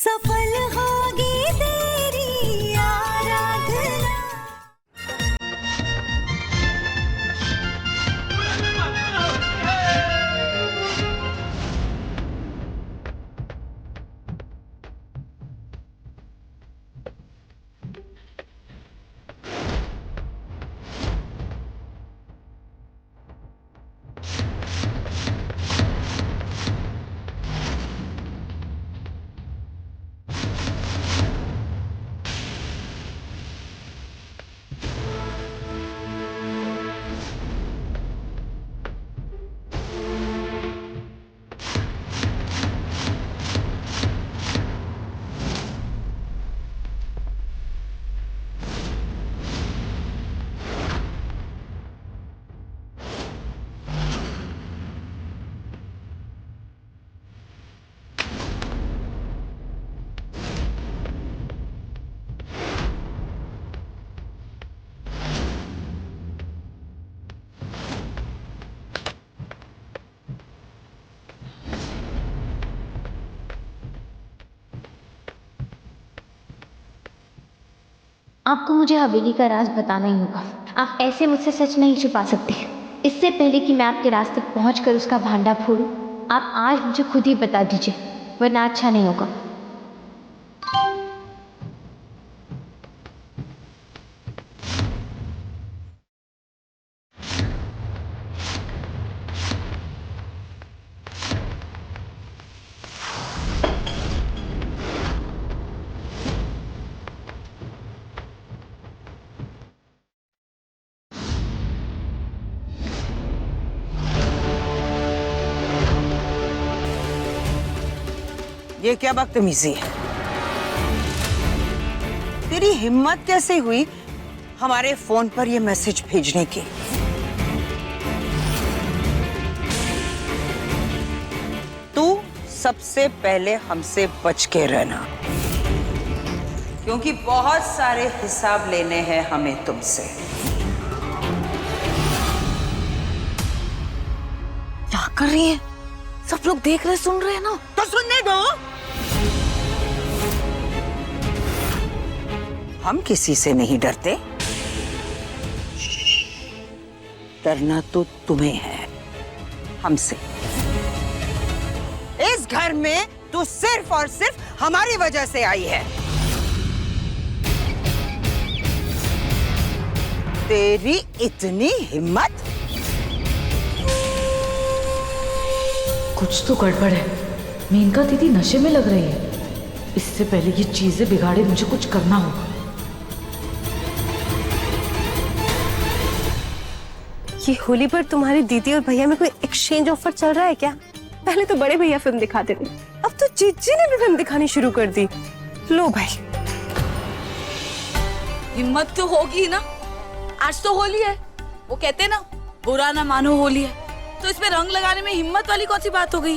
सफल होगी तेरी आराधना। आपको मुझे हवेली का राज बताना ही होगा। आप ऐसे मुझसे सच नहीं छुपा सकते। इससे पहले कि मैं आपके राज तक पहुंचकर उसका भांडा फोड़ूं, आप आज मुझे खुद ही बता दीजिए, वरना अच्छा नहीं होगा। ये क्या बदतमीजी है? तेरी हिम्मत कैसे हुई हमारे फोन पर ये मैसेज भेजने की? तू सबसे पहले हमसे बच के रहना, क्योंकि बहुत सारे हिसाब लेने हैं हमें तुमसे। क्या कर रही है? सब लोग देख रहे सुन रहे हैं ना। तो सुनने दो। हम किसी से नहीं डरते। डरना तो तुम्हें है, हमसे। इस घर में तू सिर्फ और सिर्फ हमारी वजह से आई है। तेरी इतनी हिम्मत! कुछ तो गड़बड़ है। मेनका दीदी नशे में लग रही है। इससे पहले ये चीजें बिगाड़े मुझे कुछ करना होगा। ये होली पर तुम्हारी दीदी और भैया में कोई एक्सचेंज ऑफर चल रहा है क्या? पहले तो बड़े भैया फिल्म दिखाते थे, अब तो जीजी ने भी फिल्म दिखानी शुरू कर दी। लो भाई, हिम्मत तो होगी ही ना। आज तो होली है, वो कहते हैं ना, बुरा ना मानो होली है, तो इसमें रंग लगाने में हिम्मत वाली कौन सी बात हो गई?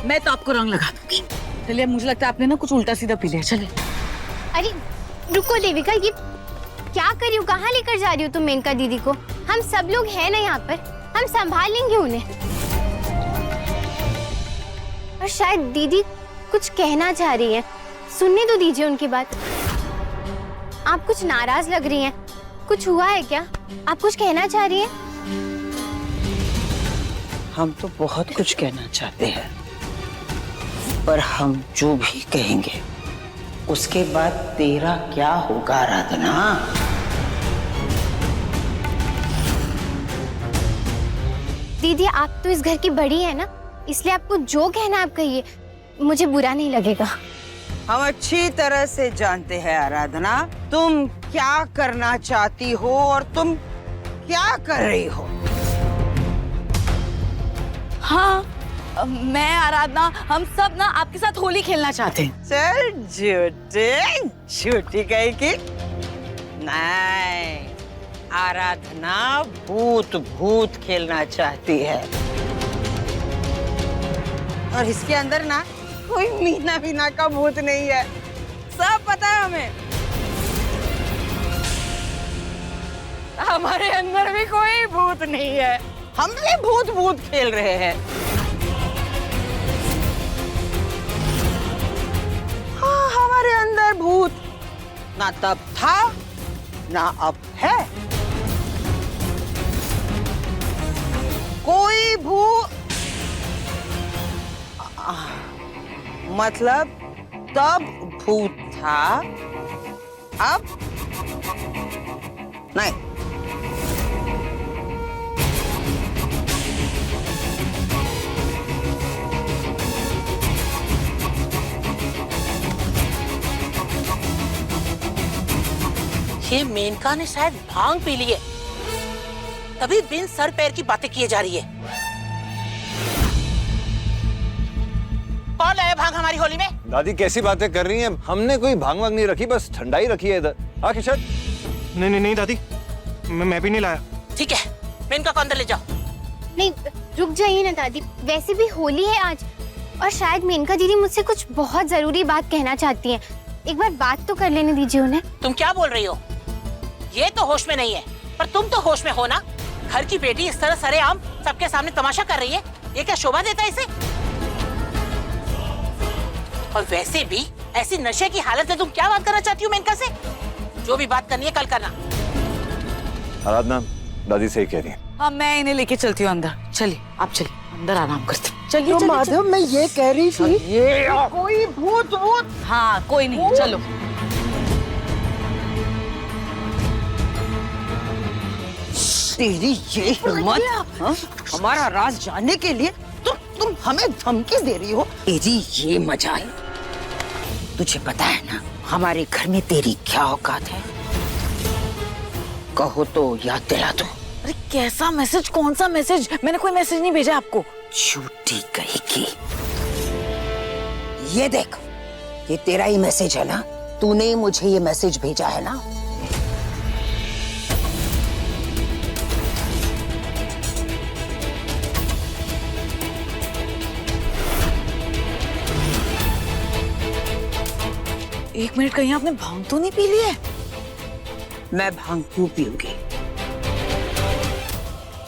मैं तो आपको रंग लगा दूंगी। चलिए, मुझे लगता है आपने ना कुछ उल्टा सीधा पी लिया। चलिए। अरे रुको देविका, ये क्या कर रही हो? कहाँ लेकर जा रही हो तुम मेनका दीदी को? हम सब लोग हैं ना यहाँ पर, हम संभाल लेंगे उन्हें। और शायद दीदी कुछ कहना चाह रही है, सुनने तो दीजिए उनकी बात। आप कुछ नाराज लग रही हैं, कुछ हुआ है क्या? आप कुछ कहना चाह रही हैं? हम तो बहुत कुछ कहना चाहते हैं, पर हम जो भी कहेंगे उसके बाद तेरा क्या होगा आराधना? दीदी, आप तो इस घर की बड़ी है ना, इसलिए आपको जो कहना आप कहिए, मुझे बुरा नहीं लगेगा। हम अच्छी तरह से जानते हैं आराधना, तुम क्या करना चाहती हो और तुम क्या कर रही हो। हाँ, मैं आराधना, हम सब ना आपके साथ होली खेलना चाहते हैं। चल झूठे, झूठी कहीं की। नहीं, आराधना भूत भूत खेलना चाहती है, और इसके अंदर ना कोई मीना मीना का भूत नहीं है, सब पता है हमें। हमारे अंदर भी कोई भूत नहीं है। हम भी भूत भूत खेल रहे हैं। हाँ, हमारे अंदर भूत ना तब था ना अब है। कोई भूत मतलब तब भूत था, अब नहीं। ये मेनका ने शायद भांग पी ली है, तभी बिन सर पैर की बातें किए जा रही है। कौन लाया भांग हमारी होली में? दादी कैसी बातें कर रही हैं? हमने कोई भांग वांग नहीं रखी, बस ठंडाई रखी है इधर। हाँ किशन? नहीं दादी, मैं भी नहीं लाया। ठीक है, मेनका को अंदर ले जाओ। नहीं, रुक जाइए ना दादी, वैसे भी होली है आज और शायद मेनका दीदी मुझसे कुछ बहुत जरूरी बात कहना चाहती हैं। एक बार बात तो कर लेने दीजिए उन्हें। तुम क्या बोल रही हो? ये तो होश में नहीं है, पर तुम तो होश में हो ना। घर की बेटी इस तरह सरेआम सबके सामने तमाशा कर रही है, ये क्या शोभा देता है इसे? और वैसे भी ऐसी नशे की हालत में तुम क्या बात करना चाहती हो मेनका से? जो भी बात करनी है कल करना। आराधना, दादी सही कह रही है। हाँ, मैं इन्हें लेके चलती हूँ अंदर। चलिए, आप चलिए, अंदर आराम करते। चलिए तो चलिए, माधव, मैं ये कह रही थी, ये कोई भूत भूत। हाँ, कोई नहीं, चलो। तेरी ये हिम्मत, हाँ? हमारा राज जानने के लिए तुम हमें धमकी दे रही हो? तेरी ये मजाल। तुझे पता है ना हमारे घर में तेरी क्या औकात है? कहो तो याद दिला दो। अरे कैसा मैसेज? कौन सा मैसेज? मैंने कोई मैसेज नहीं भेजा आपको। झूठी कहेगी। ये देख, ये तेरा ही मैसेज है ना? तूने ही मुझे ये मैसेज भेजा है ना? एक मिनट, कहीं आपने भांग तो नहीं पी ली है? मैं भांग क्यों पीऊंगी?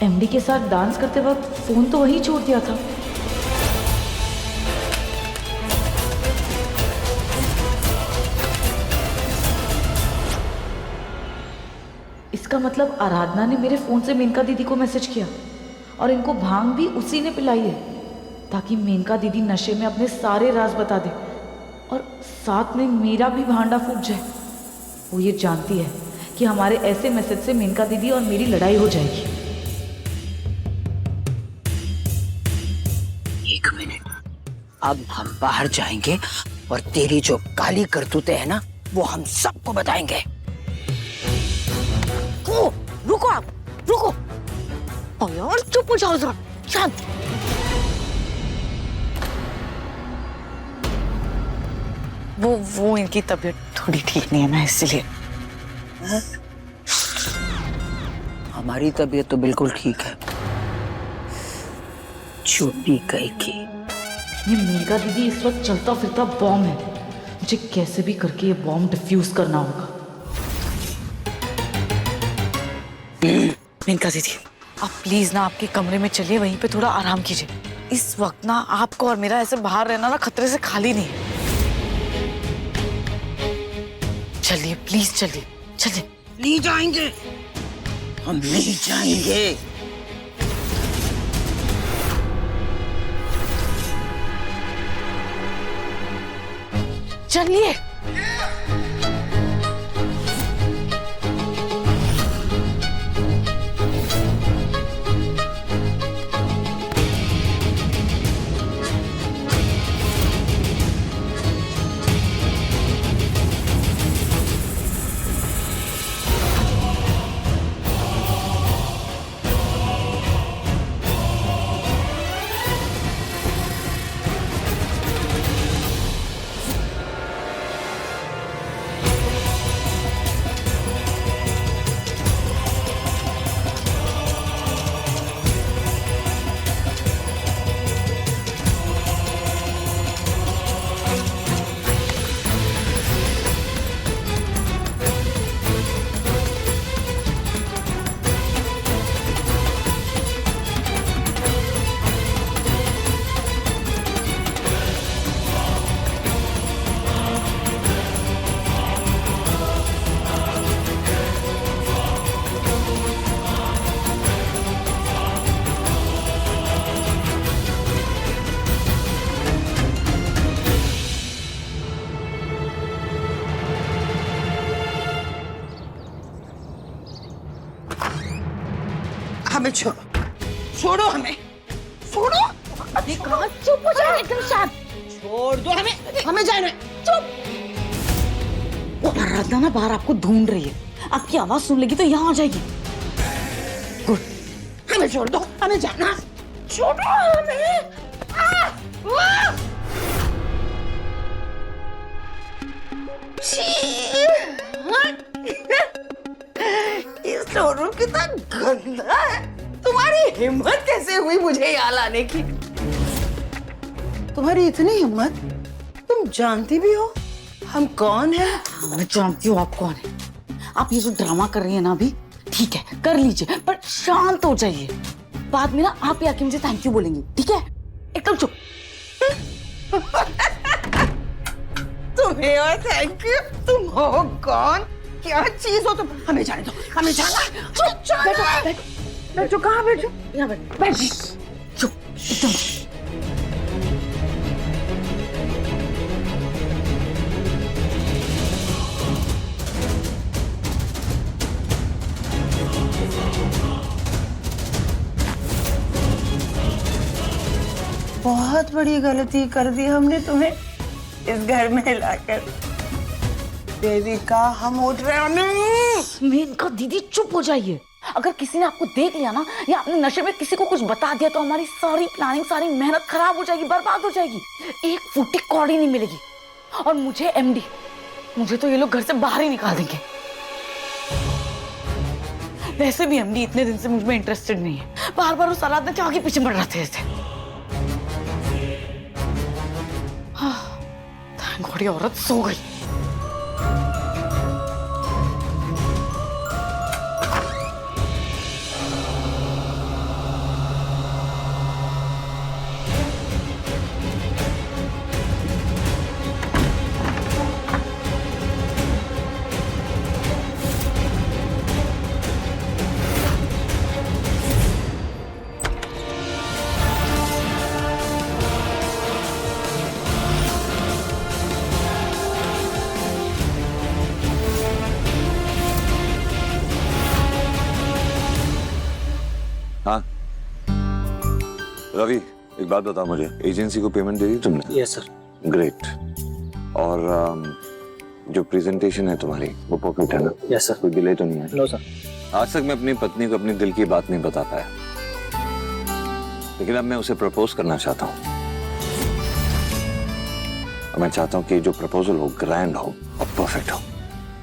एमडी के साथ डांस करते वक्त फोन तो वहीं छोड़ दिया था। इसका मतलब आराधना ने मेरे फोन से मेनका दीदी को मैसेज किया और इनको भांग भी उसी ने पिलाई है, ताकि मेनका दीदी नशे में अपने सारे राज बता दे और साथ में मेरा भी भांडा फूट जाए। वो ये जानती है कि हमारे ऐसे मैसेज से मेनका दीदी और मेरी लड़ाई हो जाएगी। एक मिनट, अब हम बाहर जाएंगे और तेरी जो काली करतूतें है ना, वो हम सबको बताएंगे। रुको आप, रुको। और यार चुप हो जाओ जरा, शांत। वो इनकी तबीयत थोड़ी ठीक नहीं है ना, इसलिए। हमारी तबीयत तो बिल्कुल ठीक है। चुप्पी कहेगी। ये मेनका दीदी इस वक्त चलता फिरता बॉम्ब है। मुझे कैसे भी करके ये बॉम्ब डिफ्यूज करना होगा। मेनका दीदी, आप प्लीज ना आपके कमरे में चलिए, वहीं पे थोड़ा आराम कीजिए। इस वक्त ना आपको और मेरा ऐसे बाहर रहना ना खतरे से खाली नहीं है। चलिए प्लीज, चलिए चलिए। नहीं जाएंगे, हम नहीं जाएंगे। चलिए। छोड़ो, छोड़ो हमें, छोड़ो। अभी कहाँ चुप हो जाए एकदम शांत। छोड़ दो हमें, हमें जाना है। वो आराधना ना बाहर आपको ढूंढ रही है, आपकी आवाज सुन लेगी तो यहाँ आ जाएगी। गुड, हमें छोड़ दो, हमें जाना, छोड़ो हमें। ये सोनू कितना गंदा है। तुम्हारी हिम्मत कैसे हुई मुझे यहाँ लाने की? तुम्हारी इतनी हिम्मत, तुम जानती भी हो हम कौन हैं? मैं जानती हूँ आप कौन है। आप ये जो ड्रामा कर रही है ना अभी, ठीक है कर लीजिए, पर शांत हो जाइए। बाद में ना आप ही आके मुझे थैंक यू बोलेंगी, ठीक है? एकदम चुप। तुम्हें और थैंक यू, तुम हो कौन? क्या चीज हो तुम? हमें जाने दो, हमें जाना। चुप चुप बैठो, बैठो, कहाँ बैठो? यहाँ बैठ। बैठ। चुप एकदम चुप। बहुत बड़ी गलती कर दी हमने तुम्हें इस घर में लाकर। देविका, हम उठ रहे हैं। मेनका दीदी चुप हो जाइए। अगर किसी ने आपको देख लिया ना, या आपने नशे में किसी को कुछ बता दिया, तो हमारी सारी प्लानिंग, सारी मेहनत खराब हो जाएगी, बर्बाद हो जाएगी। एक फूटी कौड़ी नहीं मिलेगी। और मुझे एमडी, मुझे तो ये लोग घर से बाहर ही निकाल देंगे। वैसे भी एमडी इतने दिन से मुझ में इंटरेस्टेड नहीं है। बार बार उस आराधना के आगे पीछे बढ़ रहे थे। थैंक गॉड ये औरत सो गई। हाँ रवि, एक बात बता मुझे, एजेंसी को पेमेंट दे दी तुमने? Yes sir. ग्रेट। और जो प्रेजेंटेशन है तुम्हारी वो परफेक्ट है ना? Yes sir. कोई डिले तो नहीं है? No sir. आज तक मैं अपनी पत्नी को अपनी दिल की बात नहीं बता पाया, लेकिन अब मैं उसे प्रपोज करना चाहता हूँ। मैं चाहता हूँ कि जो प्रपोजल हो ग्रैंड हो और परफेक्ट हो,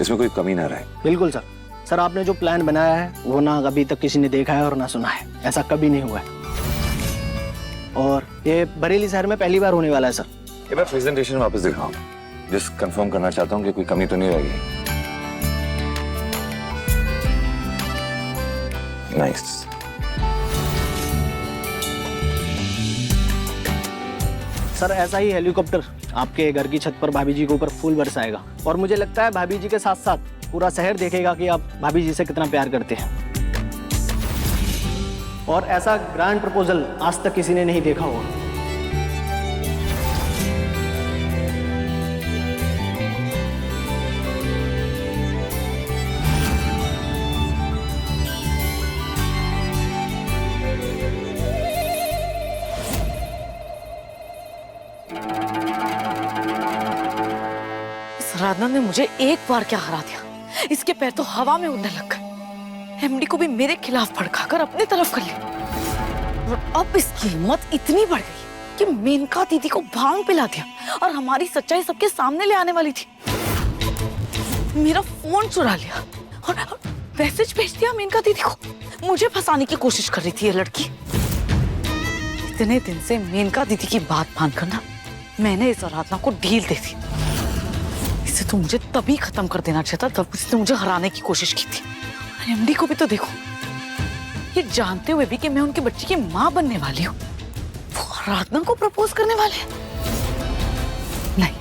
इसमें कोई कमी ना रहे। बिल्कुल सर। सर आपने जो प्लान बनाया है वो ना अभी तक किसी ने देखा है और ना सुना है, ऐसा कभी नहीं हुआ है। और ये बरेली शहर में पहली बार होने वाला है सर। ये मैं प्रेजेंटेशन वापस दिखाऊं, जिस कंफर्म करना चाहता हूँ कि कोई कमी तो नहीं रहेगी। नाइस। सर ऐसा ही हेलीकॉप्टर आपके घर की छत पर भाभी जी के ऊपर फूल बरसाएगा, और मुझे लगता है भाभी जी के साथ साथ पूरा शहर देखेगा कि आप भाभी जी से कितना प्यार करते हैं। और ऐसा ग्रैंड प्रपोजल आज तक किसी ने नहीं देखा होगा। आराधना ने मुझे एक बार क्या हरा दिया, इसके पैर तो हवा में उड़ने लग गए। एमडी को भी मेरे खिलाफ भड़काकर अपनी तरफ कर लिया। और अब इसकी हिम्मत इतनी बढ़ गई कि मेनका दीदी को भांग पिला दिया और हमारी सच्चाई सबके सामने ले आने वाली थी। मेरा फोन चुरा लिया और मैसेज भेज दिया मेनका दीदी को। मुझे फंसाने की कोशिश कर रही थी ये लड़की। इतने दिन से मेनका दीदी की बात मानकर ना मैंने इस आराधना को ढील दे दी। इसे तो मुझे तभी खत्म कर देना चाहिए था जब इसने मुझे हराने की कोशिश की थी। एमडी को भी तो देखो, ये जानते हुए भी कि मैं उनके बच्चे की मां बनने वाली हूँ, वो आराधना को प्रपोज करने वाले हैं। नहीं,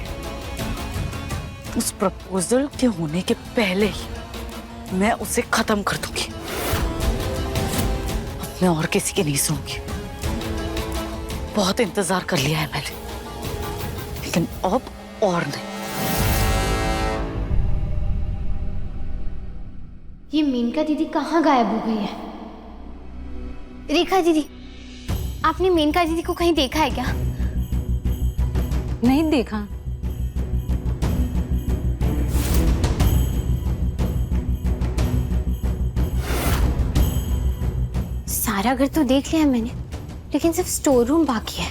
उस प्रपोजल के होने के पहले ही मैं उसे खत्म कर दूंगी। अब मैं और किसी की नहीं सुनूंगी। बहुत इंतजार कर लिया है मैंने, लेकिन अब और नहीं। ये मेनका दीदी कहाँ गायब हो गई है? रेखा दीदी, आपने मेनका दीदी को कहीं देखा है क्या? नहीं देखा। सारा घर तो देख लिया है मैंने, लेकिन सिर्फ स्टोर रूम बाकी है।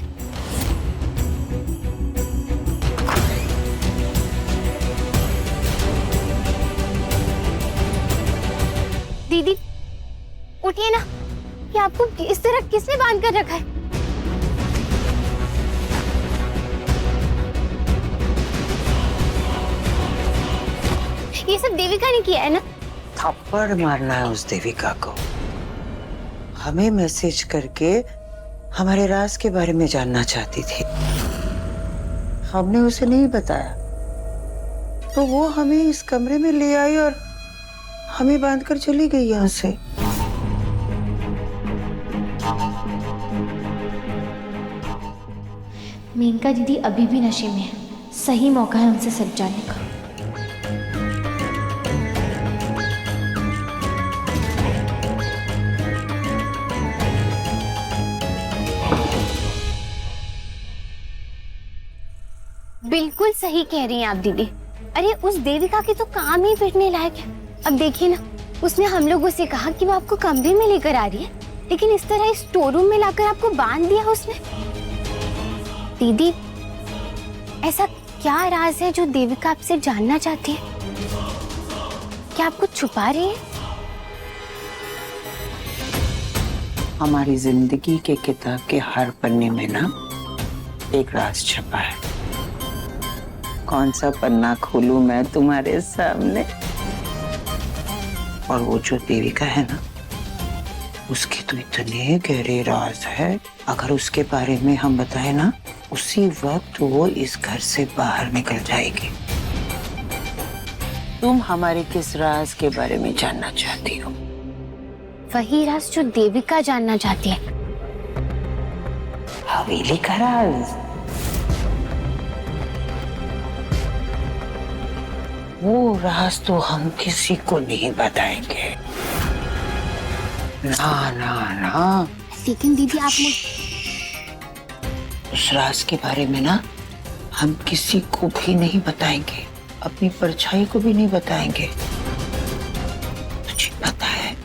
दीदी उठिए ना, ये आपको इस तरह किसने बांध कर रखा है? ये सब देविका ने किया है ना? थप्पड़ मारना है उस देविका को। हमें मैसेज करके हमारे राज के बारे में जानना चाहती थी, हमने उसे नहीं बताया, तो वो हमें इस कमरे में ले आई और हमें बांधकर चली गई यहाँ से। मेनका दीदी अभी भी नशे में है, सही मौका है उनसे सच जाने का। बिल्कुल सही कह रही हैं आप दीदी। अरे उस देविका की तो काम ही पिटने लायक है। अब देखिए ना, उसने हम लोगों से कहा कि वो आपको कमरे में लेकर आ रही है, लेकिन इस तरह इस स्टोर रूम में लाकर आपको बांध दिया उसने। दीदी, ऐसा क्या राज है जो देविका आपसे जानना चाहती है? क्या आप कुछ छुपा रही है? हमारी जिंदगी के किताब के हर पन्ने में ना एक राज छुपा है। कौन सा पन्ना खोलूं मैं तुम्हारे सामने? और वो जो देविका है ना, उसके तो इतने गहरे राज है, अगर उसके बारे में हम बताए ना, उसी वक्त वो इस घर से बाहर निकल जाएगी। तुम हमारे किस राज के बारे में जानना चाहती हो? वही राज जो देविका जानना चाहती है। हवेली का राज। वो राज तो हम किसी को नहीं बताएंगे। ना ना ना। लेकिन दीदी आप उस राज के बारे में ना हम किसी को भी नहीं बताएंगे, अपनी परछाई को भी नहीं बताएंगे। तुझे पता है,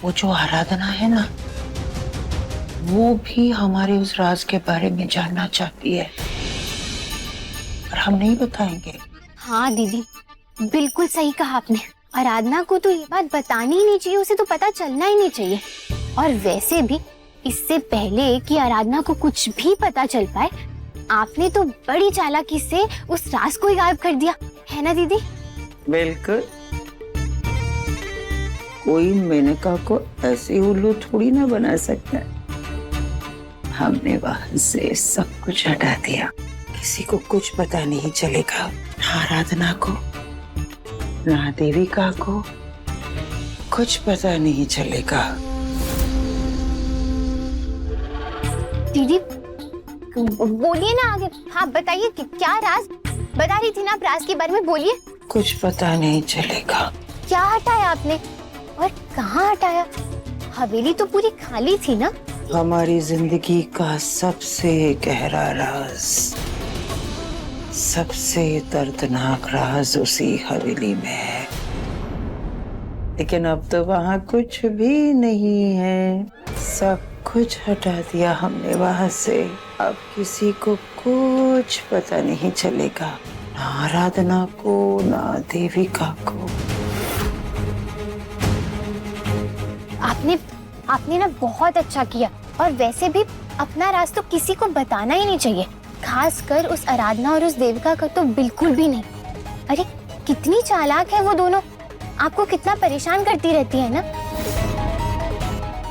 वो जो आराधना है ना, वो भी हमारे उस राज के बारे में जानना चाहती है, और हम नहीं बताएंगे। हाँ दीदी, बिल्कुल सही कहा आपने। आराधना को तो ये बात बतानी ही नहीं चाहिए, उसे तो पता चलना ही नहीं चाहिए। और वैसे भी इससे पहले कि आराधना को कुछ भी पता चल पाए, आपने तो बड़ी चालाकी से उस राज को ही गायब कर दिया, है ना दीदी? बिल्कुल। कोई मेनका को ऐसी उल्लू थोड़ी ना बना सकता है। हमने वहां से सब कुछ हटा दिया, किसी को कुछ पता नहीं चलेगा, ना आराधना को ना देविका को कुछ पता नहीं चलेगा। दीदी बोलिए ना आगे। हाँ बताइए कि क्या राज बता रही थी ना आप राज के बारे में, बोलिए। कुछ पता नहीं चलेगा। क्या हटाया आपने और कहाँ हटाया? हवेली तो पूरी खाली थी ना। हमारी जिंदगी का सबसे गहरा राज, सबसे दर्दनाक राज उसी हवेली में है, लेकिन अब तो वहाँ कुछ भी नहीं है। सब कुछ हटा दिया हमने वहाँ से। अब किसी को कुछ पता नहीं चलेगा, ना आराधना को ना देविका को। आपने ना बहुत अच्छा किया। और वैसे भी अपना राज तो किसी को बताना ही नहीं चाहिए, खासकर उस आराधना और उस देविका का तो बिल्कुल भी नहीं। अरे कितनी चालाक है वो दोनों, आपको कितना परेशान करती रहती है ना।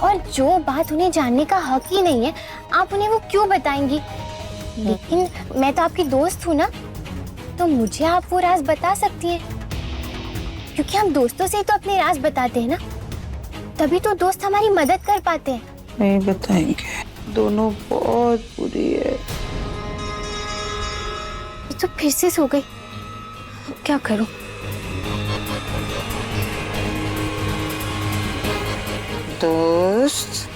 और जो बात उन्हें जानने का हक ही नहीं है, आप उन्हें वो क्यों बताएंगी? लेकिन मैं तो आपकी दोस्त हूँ ना, तो मुझे आप वो राज बता सकती हैं, क्योंकि हम दोस्तों से ही तो अपने राज बताते हैं ना, तभी तो दोस्त हमारी मदद कर पाते हैं। नहीं बताएंगे, दोनों बहुत बुरी है। ये तो फिर से सो गई, क्या करूं? दोस्त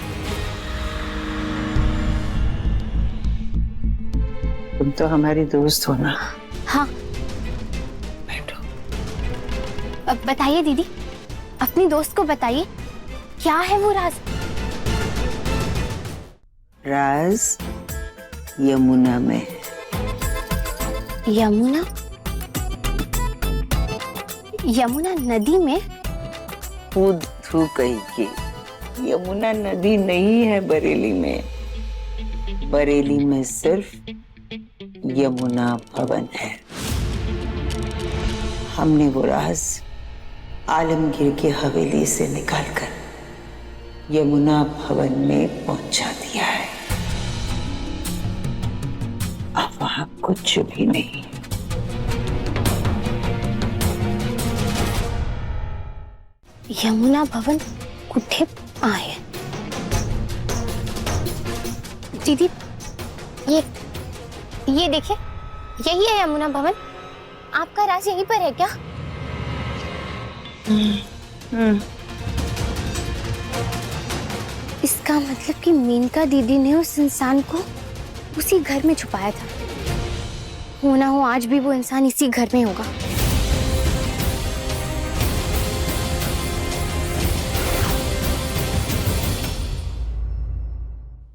तुम तो हमारी दोस्त हो ना। हाँ। बैठो। अब बताइए दीदी, अपनी दोस्त को बताइए, क्या है वो राज? राज यमुना में है। यमुना? यमुना नदी में? खुद थू कही की यमुना नदी नहीं है बरेली में। बरेली में सिर्फ यमुना भवन है। हमने वो राज आलमगीर की हवेली से निकालकर यमुना भवन में पहुंचा दिया है। अब वहां कुछ भी नहीं। यमुना भवन कुठे आहे? दीदी, ये देखिए, यही है यमुना भवन। आपका राज यहीं पर है क्या? इसका मतलब कि मेनका दीदी ने उस इंसान को उसी घर में छुपाया था। हो ना हो आज भी वो इंसान इसी घर में होगा।